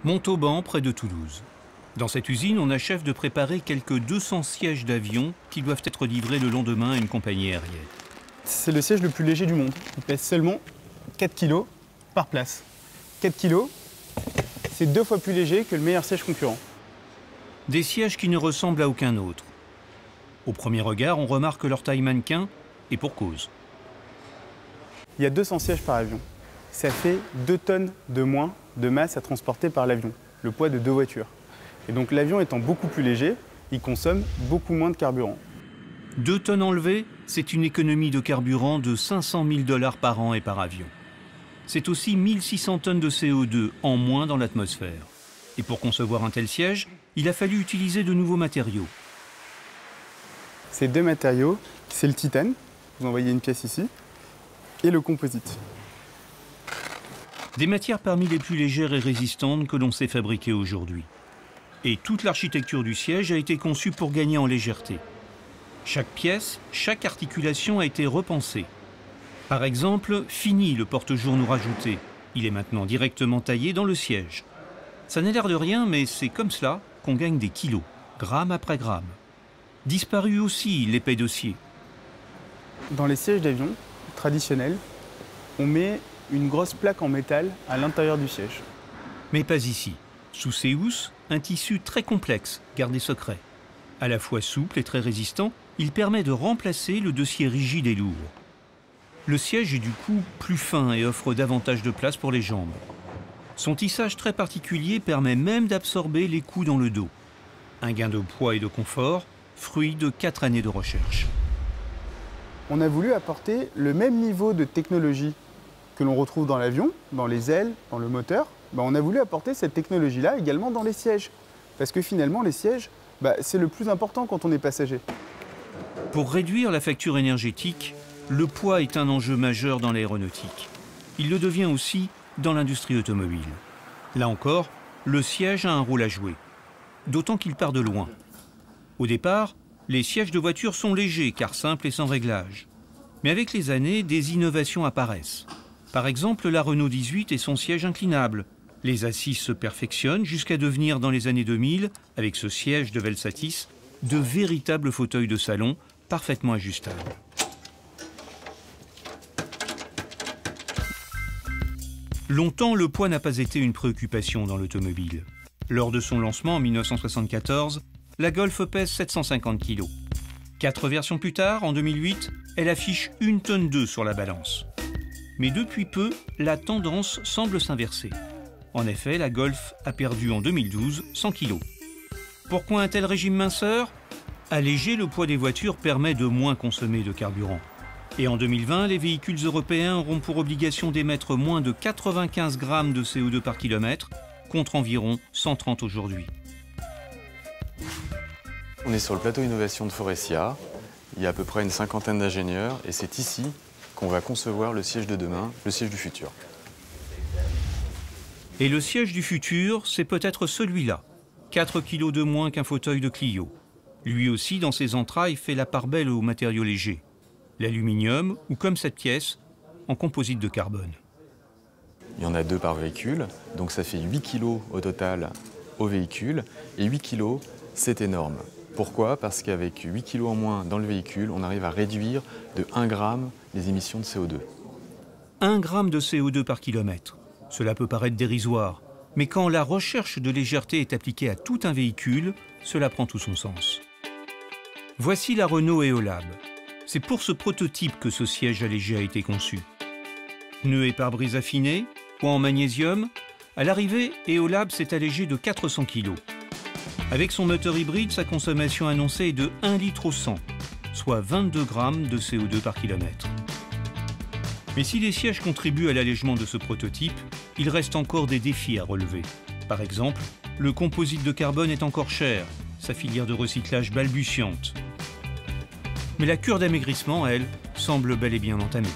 Montauban, près de Toulouse. Dans cette usine, on achève de préparer quelques 200 sièges d'avion qui doivent être livrés le lendemain à une compagnie aérienne. C'est le siège le plus léger du monde. Il pèse seulement 4 kg par place. 4 kg, c'est 2 fois plus léger que le meilleur siège concurrent. Des sièges qui ne ressemblent à aucun autre. Au premier regard, on remarque leur taille mannequin, et pour cause. Il y a 200 sièges par avion. Ça fait 2 tonnes de moins de masse à transporter par l'avion, le poids de 2 voitures. Et donc l'avion étant beaucoup plus léger, il consomme beaucoup moins de carburant. 2 tonnes enlevées, c'est une économie de carburant de 500 000 $ par an et par avion. C'est aussi 1600 tonnes de CO2 en moins dans l'atmosphère. Et pour concevoir un tel siège, il a fallu utiliser de nouveaux matériaux. Ces 2 matériaux, c'est le titane, vous en voyez une pièce ici, et le composite. Des matières parmi les plus légères et résistantes que l'on sait fabriquer aujourd'hui. Et toute l'architecture du siège a été conçue pour gagner en légèreté. Chaque pièce, chaque articulation a été repensée. Par exemple, fini le porte-journaux rajouté. Il est maintenant directement taillé dans le siège. Ça n'a l'air de rien, mais c'est comme cela qu'on gagne des kilos, gramme après gramme. Disparu aussi l'épais dossier. Dans les sièges d'avion traditionnels, on met une grosse plaque en métal à l'intérieur du siège. Mais pas ici. Sous ces housses, un tissu très complexe, gardé secret. À la fois souple et très résistant, il permet de remplacer le dossier rigide et lourd. Le siège est du coup plus fin et offre davantage de place pour les jambes. Son tissage très particulier permet même d'absorber les coups dans le dos. Un gain de poids et de confort, fruit de 4 années de recherche. On a voulu apporter le même niveau de technologie que l'on retrouve dans l'avion, dans les ailes, dans le moteur. On a voulu apporter cette technologie-là également dans les sièges. Parce que finalement, les sièges, c'est le plus important quand on est passager. Pour réduire la facture énergétique, le poids est un enjeu majeur dans l'aéronautique. Il le devient aussi dans l'industrie automobile. Là encore, le siège a un rôle à jouer. D'autant qu'il part de loin. Au départ, les sièges de voiture sont légers car simples et sans réglage. Mais avec les années, des innovations apparaissent. Par exemple, la Renault 18 et son siège inclinable. Les assises se perfectionnent jusqu'à devenir, dans les années 2000, avec ce siège de Velsatis, de véritables fauteuils de salon parfaitement ajustables. Longtemps, le poids n'a pas été une préoccupation dans l'automobile. Lors de son lancement en 1974, la Golf pèse 750 kg. 4 versions plus tard, en 2008, elle affiche 1,2 tonne sur la balance. Mais depuis peu, la tendance semble s'inverser. En effet, la Golf a perdu en 2012 100 kg. Pourquoi un tel régime minceur? Alléger le poids des voitures permet de moins consommer de carburant. Et en 2020, les véhicules européens auront pour obligation d'émettre moins de 95 grammes de CO2 par kilomètre, contre environ 130 aujourd'hui. On est sur le plateau innovation de Faurecia. Il y a à peu près une cinquantaine d'ingénieurs et c'est ici qu'on va concevoir le siège de demain, le siège du futur. Et le siège du futur, c'est peut-être celui-là. 4 kilos de moins qu'un fauteuil de Clio. Lui aussi, dans ses entrailles, fait la part belle aux matériaux légers. L'aluminium, ou comme cette pièce, en composite de carbone. Il y en a 2 par véhicule, donc ça fait 8 kilos au total au véhicule. Et 8 kilos, c'est énorme. Pourquoi? Parce qu'avec 8 kilos en moins dans le véhicule, on arrive à réduire de 1 gramme les émissions de CO2. 1 gramme de CO2 par kilomètre. Cela peut paraître dérisoire, mais quand la recherche de légèreté est appliquée à tout un véhicule, cela prend tout son sens. Voici la Renault Eolab. C'est pour ce prototype que ce siège allégé a été conçu. Pneus et pare-brise affinés, poids en magnésium. À l'arrivée, Eolab s'est allégé de 400 kg. Avec son moteur hybride, sa consommation annoncée est de 1 litre au 100, soit 22 grammes de CO2 par kilomètre. Mais si les sièges contribuent à l'allègement de ce prototype, il reste encore des défis à relever. Par exemple, le composite de carbone est encore cher, sa filière de recyclage balbutiante. Mais la cure d'amaigrissement, elle, semble bel et bien entamée.